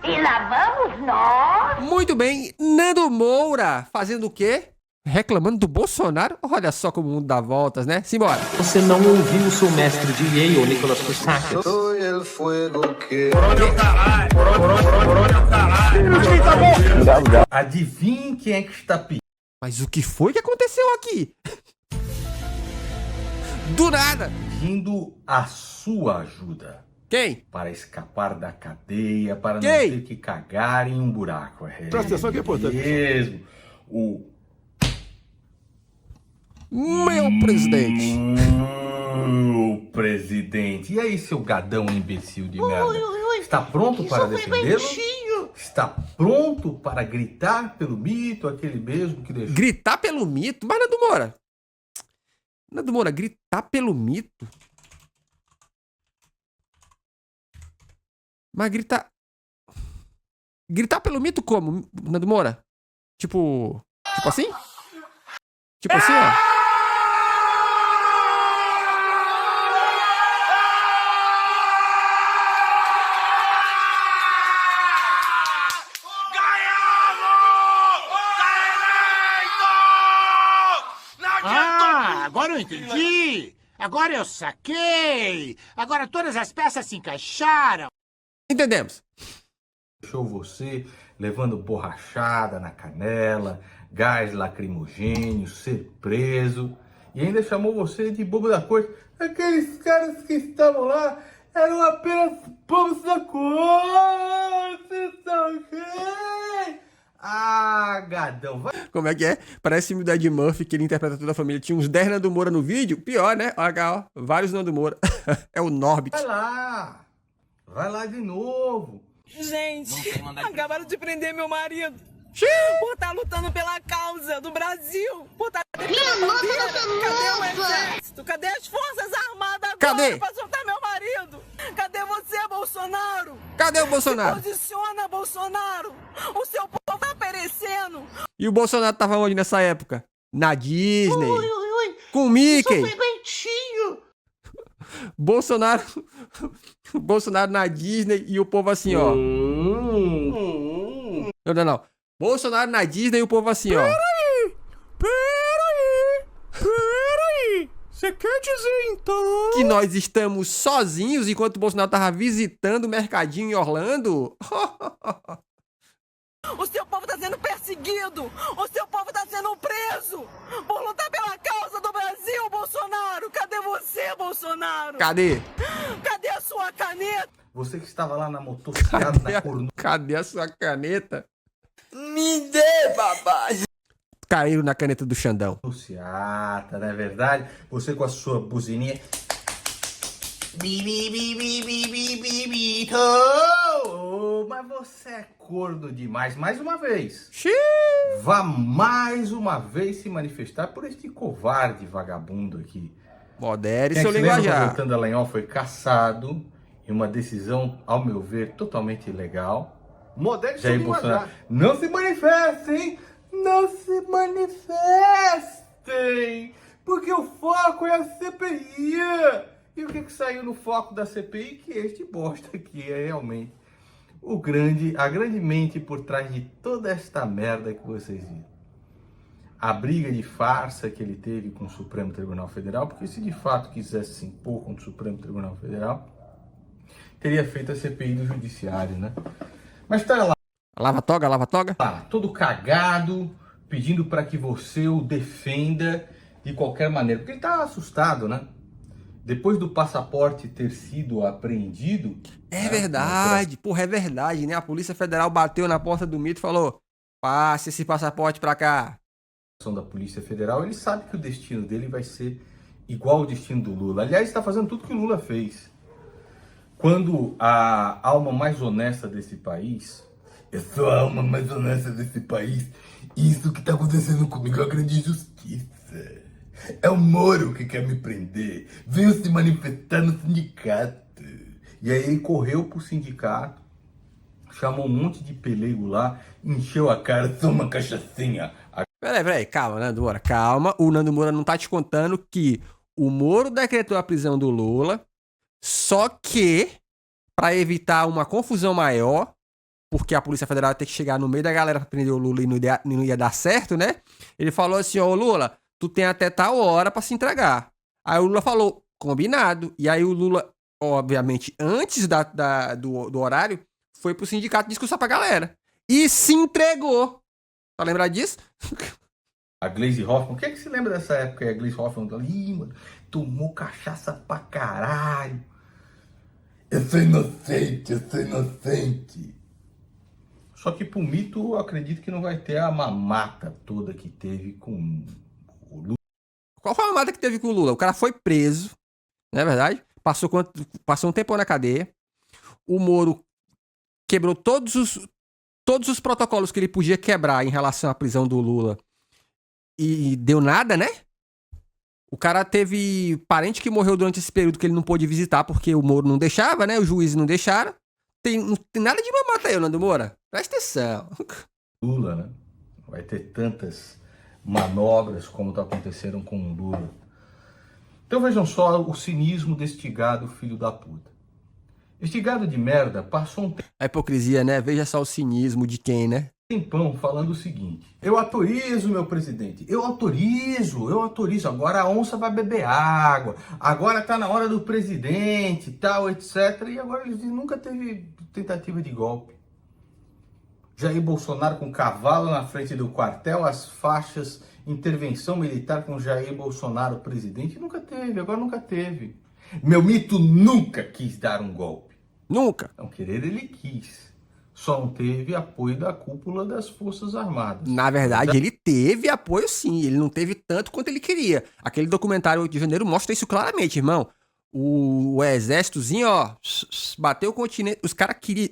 E lá vamos nós. Muito bem, Nando Moura fazendo o quê? Reclamando do Bolsonaro? Olha só como o mundo dá voltas, né? Simbora. Você não ouviu o seu mestre de Yale, Nicolas Fussakas? Adivinhe quem é que está Mas o que foi que aconteceu aqui? Do nada. pedindo a sua ajuda Quem? para escapar da cadeia, para não Quem? ter que cagar em um buraco. Presta atenção que é importante. Mesmo. Meu presidente. O presidente. E aí, seu gadão imbecil de merda? Está pronto para defendê-lo? Está pronto para gritar pelo mito, aquele mesmo que deixou Gritar pelo mito? Mas Nando Moura. Nando Moura, gritar pelo mito? Mas gritar... Gritar pelo mito como, Nando Moura? Tipo assim? Tipo assim, ó. Ah, agora eu entendi! Agora eu saquei! Agora todas as peças se encaixaram! Entendemos. você levando borrachada na canela, gás lacrimogênio, ser preso, e ainda chamou você de bobo da corte. Aqueles caras que estavam lá eram apenas bobos da corte, tá ok? Ah, gadão, vai. Como é que é? Parece o filme do Ed Murphy, que ele interpreta toda a família. Tinha uns 10 Nando Moura no vídeo. Pior, né? Olha, ó, vários Nando Moura. É o Norbit. Vai lá de novo. Gente, acabaram de prender meu marido. Por estar lutando pela causa do Brasil. Por estar defendendo a bandeira. Cadê o exército? Cadê as forças armadas agora? Cadê? Pra soltar meu marido? Cadê você, Bolsonaro? Cadê o Bolsonaro? Se posiciona, Bolsonaro. O seu povo tá perecendo. E o Bolsonaro tava onde nessa época? Na Disney. Com o Mickey. Bolsonaro. Bolsonaro na Disney e o povo assim, ó. Não. Bolsonaro na Disney e o povo assim, ó. Peraí. Você quer dizer então? Que nós estamos sozinhos enquanto o Bolsonaro tava visitando o mercadinho em Orlando? O seu povo tá sendo perseguido. O seu povo tá sendo preso. Por lutar pela causa do Brasil, Bolsonaro. Cadê você, Bolsonaro? Cadê? Cadê a sua caneta? Você que estava lá na motocicleta, na corneta. Cadê a sua caneta? Me dê, babá. Caíram na caneta do Xandão. Anunciata, não é verdade? Você com a sua buzininha. Mas você é corno demais. Mais uma vez. Vá mais uma vez se manifestar por este covarde vagabundo aqui. Modere Quem é seu que se lembra linguajar. quando o Dallagnol foi cassado em uma decisão, ao meu ver, totalmente ilegal? Modere seu Jair linguajar. Bolsonaro, não se manifestem! Não se manifestem! Porque o foco é a CPI! E o que saiu no foco da CPI? Que este bosta aqui é realmente a grande mente por trás de toda esta merda que vocês viram. A briga de farsa que ele teve com o Supremo Tribunal Federal, porque se de fato quisesse se impor contra o Supremo Tribunal Federal, teria feito a CPI do Judiciário, né? Mas tá lá. Lava toga. Todo cagado, pedindo para que você o defenda de qualquer maneira. Porque ele tá assustado, né? Depois do passaporte ter sido apreendido... É verdade, porra, é verdade, né? A Polícia Federal bateu na porta do mito e falou: passe esse passaporte pra cá. Da Polícia Federal, ele sabe que o destino dele vai ser igual ao destino do Lula. Aliás, está fazendo tudo que o Lula fez. Quando a alma mais honesta desse país... Eu sou a alma mais honesta desse país. Isso que está acontecendo comigo é uma grande injustiça. É o Moro que quer me prender. Veio se manifestar no sindicato. E aí ele correu pro sindicato, chamou um monte de pelego lá, encheu a cara, só uma cachaçinha. Peraí, calma, Nando Moura, calma. O Nando Moura não tá te contando que o Moro decretou a prisão do Lula, só que, pra evitar uma confusão maior, porque a Polícia Federal ia ter que chegar no meio da galera pra prender o Lula e não ia dar certo, né? Ele falou assim, ô Lula, tu tem até tal hora pra se entregar. Aí o Lula falou, combinado. E aí o Lula, obviamente, antes do horário, foi pro sindicato discursar pra galera. E se entregou. Tá lembrado disso? A Gleisi Hoffmann, o que é que se lembra dessa época aí? A Gleisi Hoffmann, ih, mano, tomou cachaça pra caralho. Eu sou inocente, eu sou inocente. Só que pro mito, eu acredito que não vai ter a mamata toda que teve com o Lula. Qual foi a mamata que teve com o Lula? O cara foi preso, não é verdade? Passou um tempo na cadeia. O Moro quebrou todos os protocolos que ele podia quebrar em relação à prisão do Lula. E deu nada, né? O cara teve parente que morreu durante esse período que ele não pôde visitar porque o Moro não deixava, né? Os juízes não deixaram. Não tem nada de mamata aí, Nando Moura. Presta atenção. Lula, né? Vai ter tantas manobras como aconteceram com o Lula. Então vejam só o cinismo deste gado filho da puta. Este gado de merda passou um A hipocrisia, né? Veja só o cinismo de quem, né? tempão falando o seguinte: eu autorizo, meu presidente, eu autorizo, agora a onça vai beber água, agora tá na hora do presidente, tal, etc. E agora eles dizem, nunca teve tentativa de golpe. Jair Bolsonaro com cavalo na frente do quartel, as faixas, intervenção militar com Jair Bolsonaro presidente, nunca teve, agora nunca teve. Meu mito nunca quis dar um golpe. Nunca. Não querer ele quis. Só não teve apoio da cúpula das Forças Armadas. Na verdade, ele teve apoio sim. Ele não teve tanto quanto ele queria. Aquele documentário 8 de janeiro mostra isso claramente, irmão. O exércitozinho, ó, bateu o continente. Os caras queriam...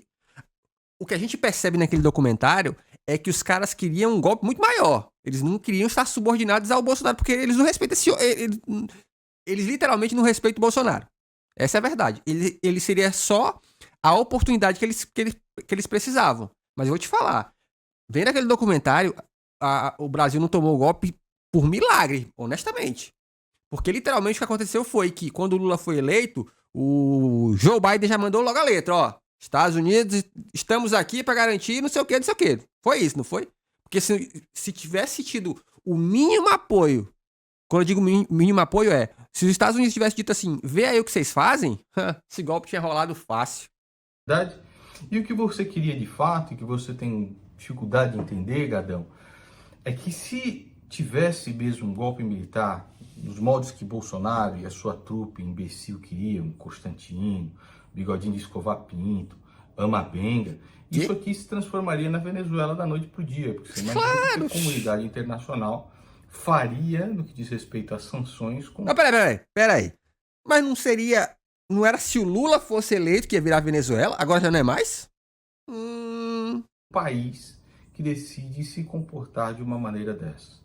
O que a gente percebe naquele documentário é que os caras queriam um golpe muito maior. Eles não queriam estar subordinados ao Bolsonaro, porque eles não respeitam esse... Eles literalmente não respeitam o Bolsonaro. Essa é a verdade. Ele seria só a oportunidade que eles precisavam. Mas eu vou te falar. Vendo aquele documentário, o Brasil não tomou o golpe por milagre, honestamente. Porque literalmente o que aconteceu foi que quando o Lula foi eleito, o Joe Biden já mandou logo a letra, ó. Estados Unidos, estamos aqui para garantir não sei o que. Foi isso, não foi? Porque se tivesse tido o mínimo apoio, quando eu digo mínimo apoio se os Estados Unidos tivessem dito assim, vê aí o que vocês fazem, esse golpe tinha rolado fácil. Verdade? E o que você queria de fato, e que você tem dificuldade de entender, Gadão, é que se tivesse mesmo um golpe militar, nos modos que Bolsonaro e a sua trupe imbecil queriam, Constantino, Bigodinho de Escovar Pinto, Amabenga, isso aqui se transformaria na Venezuela da noite pro dia, porque você imagina que a comunidade internacional faria, no que diz respeito às sanções... Com... Não, peraí. Mas não era se o Lula fosse eleito que ia virar Venezuela? Agora já não é mais? País que decide se comportar de uma maneira dessa.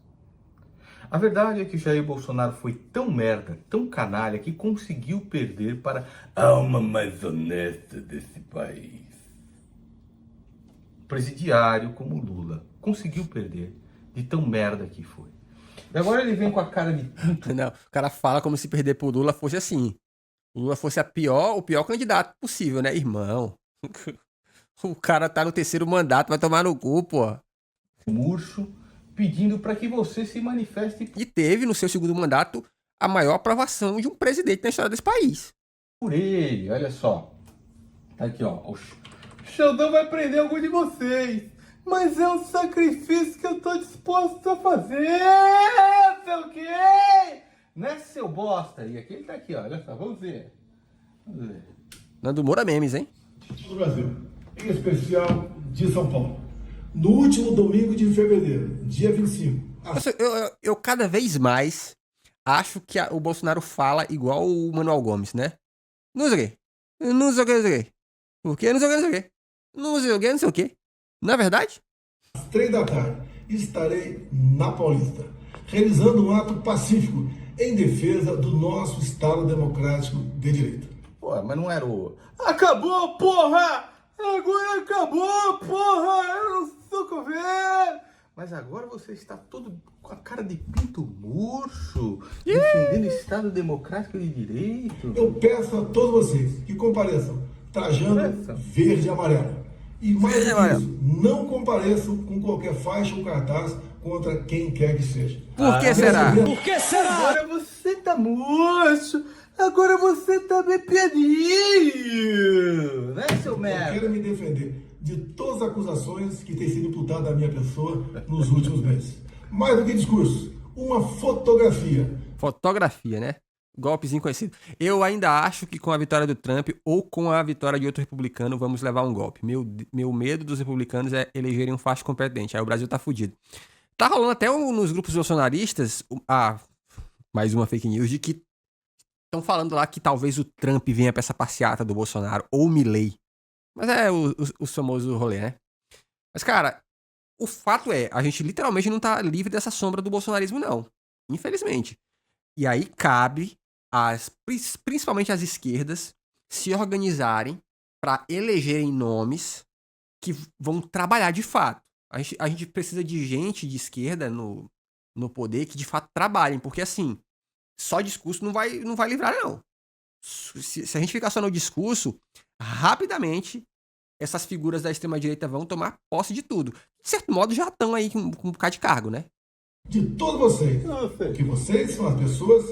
A verdade é que Jair Bolsonaro foi tão merda, tão canalha, que conseguiu perder para a alma mais honesta desse país. Presidiário como Lula conseguiu perder de tão merda que foi. E agora ele vem com a cara de... Não, o cara fala como se perder pro Lula fosse assim. O Lula fosse o pior candidato possível, né, irmão? O cara tá no 3º mandato, vai tomar no cu, pô. Murcho, pedindo para que você se manifeste... E teve, no seu 2º mandato, a maior aprovação de um presidente na história desse país. Por ele, olha só. Aqui, ó. O Xandão vai prender algum de vocês. Mas é um sacrifício que eu tô disposto a fazer. Sei o quê? Né, seu bosta? E aqui ele tá aqui, ó. Olha só, vamos ver. Nando Moura memes, hein? Do Brasil, em especial de São Paulo. No último domingo de fevereiro, dia 25. Eu cada vez mais acho que o Bolsonaro fala igual o Manuel Gomes, né? Não sei o quê. Não sei o quê. Por quê? Não sei o quê. Não sei o quê. Não é verdade? Às 3 da tarde, estarei na Paulista, realizando um ato pacífico em defesa do nosso Estado Democrático de Direito. Pô, mas não era o... Acabou, porra! Agora acabou, porra! Eu não sou governo! Mas agora você está todo com a cara de pinto murcho, defendendo o Estado Democrático de Direito. Eu peço a todos vocês que compareçam trajando verde e amarelo. E mais do que isso, não compareço com qualquer faixa ou cartaz contra quem quer que seja. Por que será? Agora você tá moço. Agora você tá bem pianinho. Né, seu Eu merda? quero me defender de todas as acusações que têm sido imputadas à minha pessoa nos últimos meses. Mais do que discurso, uma fotografia. Fotografia, né? Golpezinho conhecido. Eu ainda acho que com a vitória do Trump ou com a vitória de outro republicano vamos levar um golpe. Meu medo dos republicanos é elegerem um facho competente. Aí o Brasil tá fudido. Tá rolando até nos grupos bolsonaristas, mais uma fake news, de que estão falando lá que talvez o Trump venha pra essa passeata do Bolsonaro, ou o Milley. Mas é o famoso rolê, né? Mas, cara, o fato é, a gente literalmente não tá livre dessa sombra do bolsonarismo, não. Infelizmente. E aí cabe principalmente as esquerdas se organizarem para elegerem nomes que vão trabalhar de fato. A gente precisa de gente de esquerda no poder que de fato trabalhem, porque assim, só discurso não vai livrar, não. Se a gente ficar só no discurso, rapidamente essas figuras da extrema-direita vão tomar posse de tudo. De certo modo, já estão aí com um bocado de cargo, né? De todos vocês, que vocês são as pessoas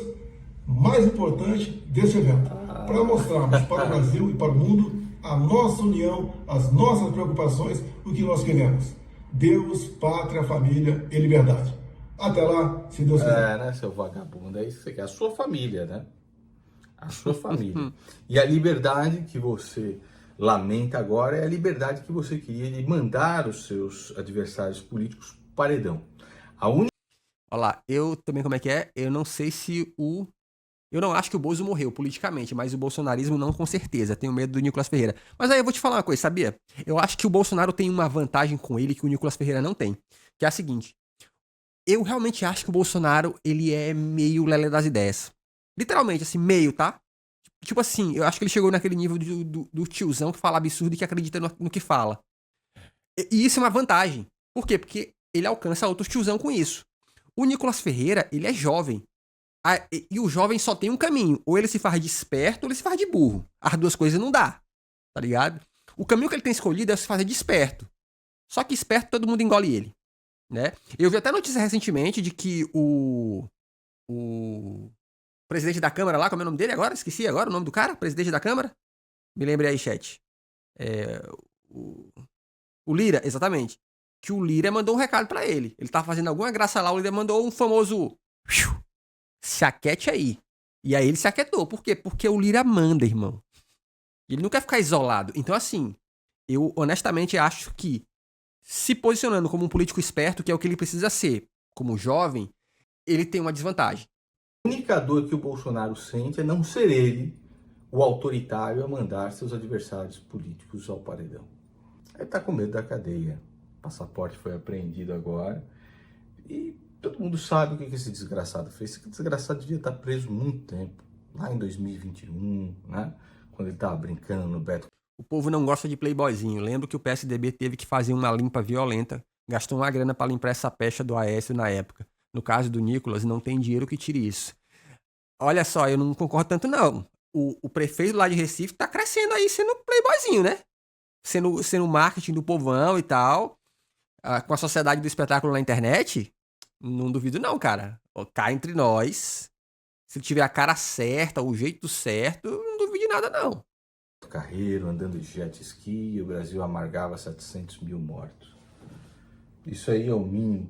mais importantes desse evento, para mostrarmos para o Brasil e para o mundo a nossa união, as nossas preocupações, o que nós queremos. Deus, pátria, família e liberdade. Até lá, se Deus quiser. Né, seu vagabundo? É isso que você quer. A sua família, né? A sua família. E a liberdade que você lamenta agora é a liberdade que você queria de mandar os seus adversários políticos pro paredão. Olha lá, eu também como é que é? Eu não sei se eu não acho que o Bozo morreu politicamente, mas o bolsonarismo não, com certeza. Tenho medo do Nicolas Ferreira. Mas aí eu vou te falar uma coisa, sabia? Eu acho que o Bolsonaro tem uma vantagem com ele que o Nicolas Ferreira não tem. Que é a seguinte. Eu realmente acho que o Bolsonaro, ele é meio lelé das ideias. Literalmente, assim, meio, tá? Tipo assim, eu acho que ele chegou naquele nível do tiozão que fala absurdo e que acredita no que fala. E isso é uma vantagem. Por quê? Porque ele alcança outros tiozão com isso. O Nicolas Ferreira, ele é jovem. E o jovem só tem um caminho. Ou ele se faz de esperto ou ele se faz de burro. As duas coisas não dá. Tá ligado? O caminho que ele tem escolhido é se fazer de esperto. Só que esperto todo mundo engole ele. Né? Eu vi até notícia recentemente de que o presidente da Câmara lá, como é o nome dele agora? Esqueci agora o nome do cara. Presidente da Câmara. Me lembrei aí, chat. O Lira, exatamente. Que o Lira mandou um recado pra ele. Ele tava fazendo alguma graça lá, o Lira mandou um famoso... Se aquete aí. E aí ele se aquietou. Por quê? Porque o Lira manda, irmão. Ele não quer ficar isolado. Então, assim, eu honestamente acho que se posicionando como um político esperto, que é o que ele precisa ser, como jovem, ele tem uma desvantagem. O única dor que o Bolsonaro sente é não ser ele o autoritário a mandar seus adversários políticos ao paredão. Ele tá com medo da cadeia. O passaporte foi apreendido agora. E todo mundo sabe o que esse desgraçado fez. Esse desgraçado devia estar preso muito tempo. Lá em 2021, né? Quando ele tava brincando no Beto. O povo não gosta de playboyzinho. Lembro que o PSDB teve que fazer uma limpa violenta. Gastou uma grana pra limpar essa pecha do Aécio na época. No caso do Nicolas, não tem dinheiro que tire isso. Olha só, eu não concordo tanto, não. O prefeito lá de Recife tá crescendo aí sendo playboyzinho, né? Sendo marketing do povão e tal. Com a sociedade do espetáculo na internet. Não duvido não, cara. Cá entre nós. Se tiver a cara certa, o jeito certo, não duvide nada, não. Carreiro, andando de jet ski, e o Brasil amargava 700 mil mortos. Isso aí é o mínimo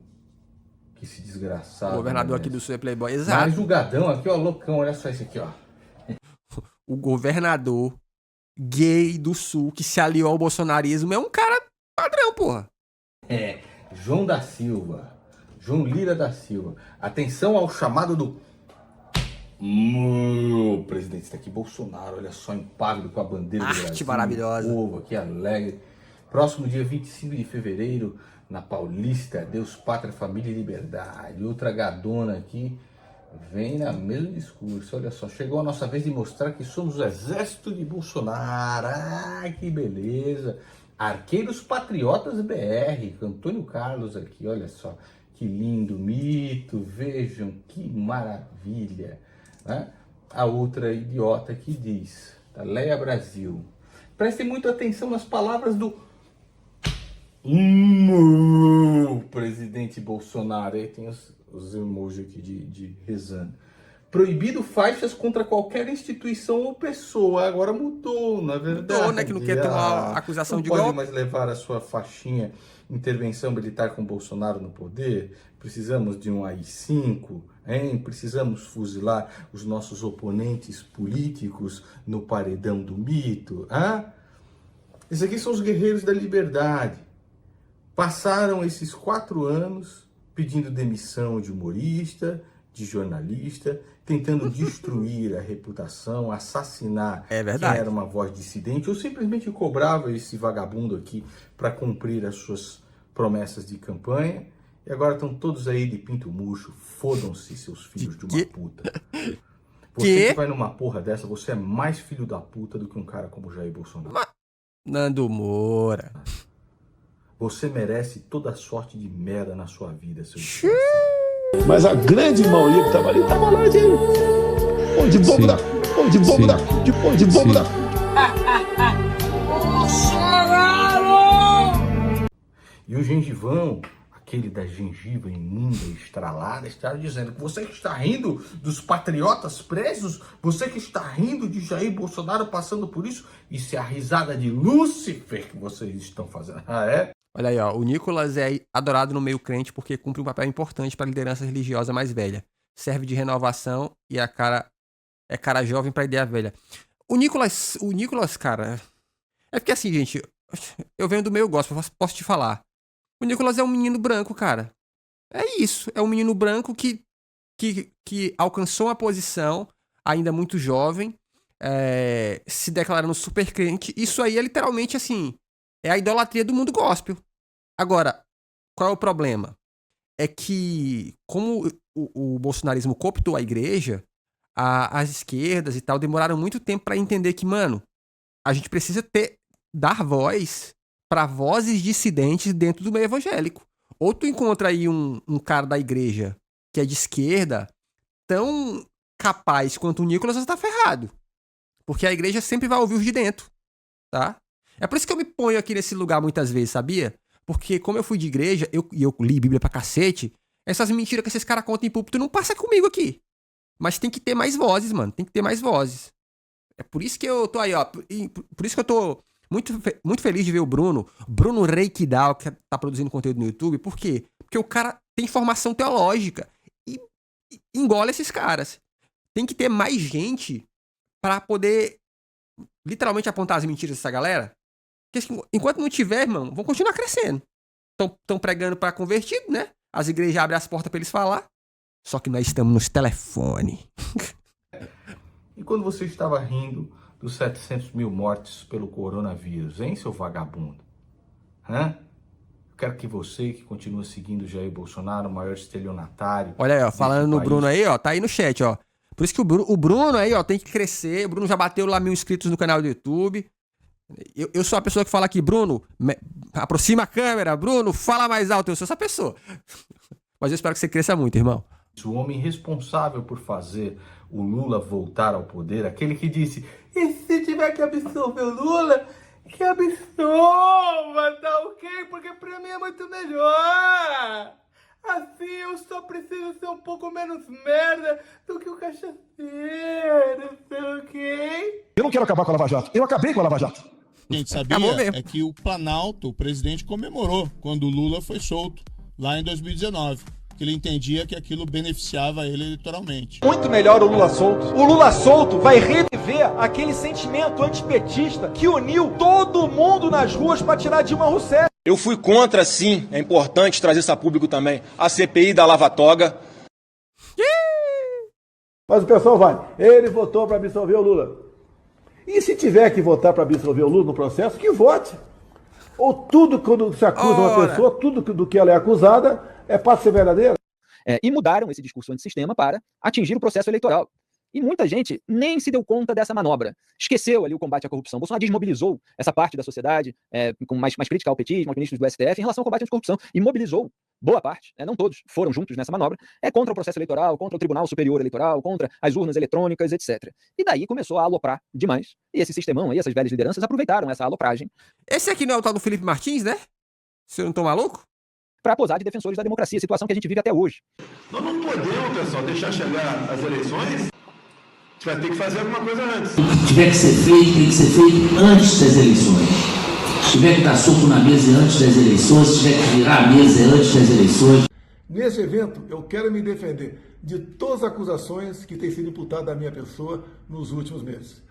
que esse desgraçado... O governador aqui do Sul é playboy, exato. Mas o gadão aqui, ó, loucão, olha só esse aqui, ó. O governador gay do Sul que se aliou ao bolsonarismo é um cara padrão, porra. João da Silva. João Lira da Silva. Atenção ao chamado do... presidente, está aqui Bolsonaro, olha só, impávido com a bandeira do Brasil. Arte maravilhosa. O povo aqui alegre. Próximo dia 25 de fevereiro, na Paulista, Deus, Pátria, Família e Liberdade. Outra gadona aqui vem na mesmo discurso. Olha só, chegou a nossa vez de mostrar que somos o exército de Bolsonaro. Ah, que beleza. Arqueiros Patriotas BR, Antônio Carlos aqui, olha só. Que lindo, mito, vejam que maravilha. Né? A outra idiota que diz, da Leia Brasil. Prestem muita atenção nas palavras do Presidente Bolsonaro. Aí tem os emojis aqui de rezando. Proibido faixas contra qualquer instituição ou pessoa. Agora mudou, na verdade. Mudou, né? Que não quer ter uma acusação de golpe. Não pode mais levar a sua faixinha intervenção militar com Bolsonaro no poder. Precisamos de um AI-5, hein? Precisamos fuzilar os nossos oponentes políticos no paredão do mito. Hein? Esses aqui são os guerreiros da liberdade. Passaram esses 4 anos pedindo demissão de humorista, de jornalista, tentando destruir a reputação, assassinar quem era uma voz dissidente, ou simplesmente cobrava esse vagabundo aqui para cumprir as suas promessas de campanha. E agora estão todos aí de pinto murcho. Fodam-se, seus filhos de uma puta. Você que vai numa porra dessa, você é mais filho da puta do que um cara como Jair Bolsonaro. Nando Moura. Você merece toda sorte de merda na sua vida, seu Mas a grande maioria que tava lá de pão de bombo da... Pão de bombo da... De bombo da... E o gengivão, aquele da gengiva imunda e estralada, está dizendo que você que está rindo dos patriotas presos, você que está rindo de Jair Bolsonaro passando por isso é a risada de Lúcifer que vocês estão fazendo. Ah, é? Olha aí, ó, o Nicolas é adorado no meio crente porque cumpre um papel importante para a liderança religiosa mais velha. Serve de renovação e é cara jovem para ideia velha. O Nicolas, cara, é porque assim, gente, eu venho do meio gospel, posso te falar. O Nicolas é um menino branco, cara. É isso, é um menino branco que alcançou uma posição, ainda muito jovem, se declarando super crente. Isso aí é literalmente assim, é a idolatria do mundo gospel. Agora, qual é o problema? É que, como o bolsonarismo cooptou a igreja, as esquerdas e tal demoraram muito tempo para entender que, mano, a gente precisa dar voz para vozes dissidentes dentro do meio evangélico. Ou tu encontra aí um cara da igreja que é de esquerda, tão capaz quanto o Nicolas, você tá ferrado. Porque a igreja sempre vai ouvir os de dentro, tá? É por isso que eu me ponho aqui nesse lugar muitas vezes, sabia? Porque como eu fui de igreja, eu li Bíblia pra cacete, essas mentiras que esses caras contam em púlpito não passa comigo aqui. Mas tem que ter mais vozes, mano. Tem que ter mais vozes. É por isso que eu tô aí, ó. Por isso que eu tô muito feliz de ver o Bruno Reikidal, que tá produzindo conteúdo no YouTube. Por quê? Porque o cara tem formação teológica. E engole esses caras. Tem que ter mais gente pra poder literalmente apontar as mentiras dessa galera. Porque enquanto não tiver, irmão, vão continuar crescendo. Estão pregando pra convertido, né? As igrejas abrem as portas pra eles falar. Só que nós estamos nos telefones. E quando você estava rindo dos 700 mil mortes pelo coronavírus, hein, seu vagabundo? Hã? Eu quero que você, que continua seguindo Jair Bolsonaro, o maior estelionatário... Olha aí, ó, falando no Bruno aí, ó, tá aí no chat, ó. Por isso que o Bruno aí, ó, tem que crescer. O Bruno já bateu lá 1000 inscritos no canal do YouTube. Eu sou a pessoa que fala aqui, Bruno, aproxima a câmera, Bruno, fala mais alto, eu sou essa pessoa. Mas eu espero que você cresça muito, irmão. O homem responsável por fazer o Lula voltar ao poder, aquele que disse, e se tiver que absolver o Lula, que absolva, tá ok? Porque pra mim é muito melhor. Assim eu só preciso ser um pouco menos merda do que o cachaceiro, tá ok? Eu não quero acabar com a Lava Jato. Eu acabei com a Lava Jato. A gente sabia é que o Planalto, o presidente, comemorou quando o Lula foi solto, lá em 2019. Que ele entendia que aquilo beneficiava ele eleitoralmente. Muito melhor o Lula solto. O Lula solto vai reviver aquele sentimento antipetista que uniu todo mundo nas ruas para tirar Dilma Rousseff. Eu fui contra, sim, é importante trazer isso a público também, a CPI da Lava Toga. Mas o pessoal vai. Ele votou para absolver o Lula. E se tiver que votar para absolver o Lula no processo, que vote. Ou tudo quando se acusa uma pessoa, tudo do que ela é acusada é para ser verdadeira. E mudaram esse discurso antissistema para atingir o processo eleitoral. E muita gente nem se deu conta dessa manobra. Esqueceu ali o combate à corrupção. Bolsonaro desmobilizou essa parte da sociedade, com mais crítica ao petismo, aos ministros do STF, em relação ao combate à corrupção. E mobilizou boa parte, não todos foram juntos nessa manobra, contra o processo eleitoral, contra o Tribunal Superior Eleitoral, contra as urnas eletrônicas, etc. E daí começou a aloprar demais. E esse sistemão aí, essas velhas lideranças, aproveitaram essa alopragem. Esse aqui não é o tal do Felipe Martins, né? Você não tô maluco? Para posar de defensores da democracia, situação que a gente vive até hoje. Nós não podemos, pessoal, deixar chegar as eleições. A gente vai ter que fazer alguma coisa antes. O que tiver que ser feito, tem que ser feito antes das eleições. Se tiver que dar soco na mesa antes das eleições, se tiver que virar a mesa antes das eleições. Nesse evento, eu quero me defender de todas as acusações que têm sido imputadas à minha pessoa nos últimos meses.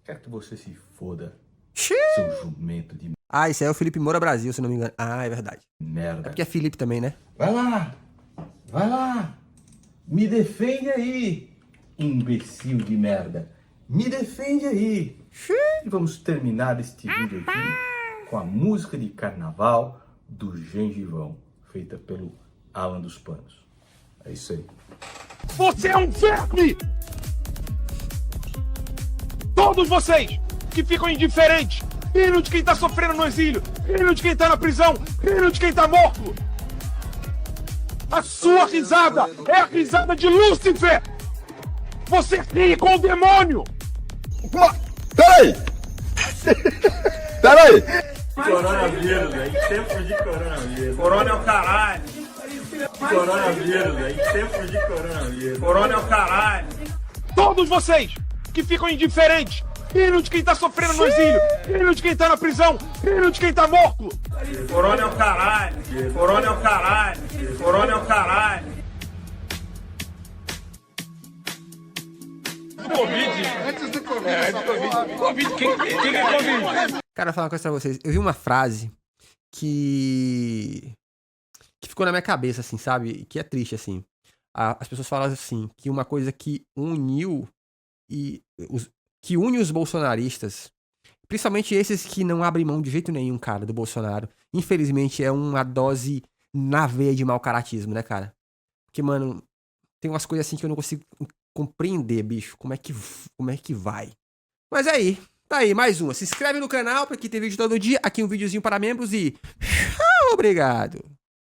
Quero que você se foda, Xiii. seu jumento de Ah, isso aí é o Felipe Moura Brasil, se não me engano. Ah, é verdade. merda. É porque é Felipe também, né? Vai lá, me defende aí, imbecil de merda. Me defende aí. E vamos terminar este vídeo aqui com a música de carnaval do Gengivão, feita pelo Alan dos Panos. É isso aí. Você é um verme! Todos vocês que ficam indiferentes, rindo de quem tá sofrendo no exílio, rindo de quem tá na prisão, rindo de quem tá morto. A sua risada é a risada de Lúcifer! Você ri com o demônio! Peraí! Peraí! Coronavírus, em tempos de coronavírus. Corona é o caralho. Coronavírus, em tempos de coronavírus. Corona é o caralho. Todos vocês que ficam indiferentes, rindo de quem tá sofrendo no exílio, rindo de quem tá na prisão, rindo de quem tá morto. Corona é o caralho. Corona é o caralho. Corona é o caralho. Covid. Antes do Covid. Covid. Quem é Covid? Cara, eu vou falar uma coisa pra vocês. Eu vi uma frase que ficou na minha cabeça, assim, sabe? Que é triste, assim. As pessoas falam assim, que uma coisa que uniu que une os bolsonaristas, principalmente esses que não abrem mão de jeito nenhum, cara, do Bolsonaro, infelizmente é uma dose na veia de mau caratismo, né, cara? Porque, mano, tem umas coisas assim que eu não consigo compreender, bicho. Como é que vai? Mas aí, tá aí, mais uma. Se inscreve no canal, porque tem vídeo todo dia. Aqui um videozinho para membros e... Obrigado!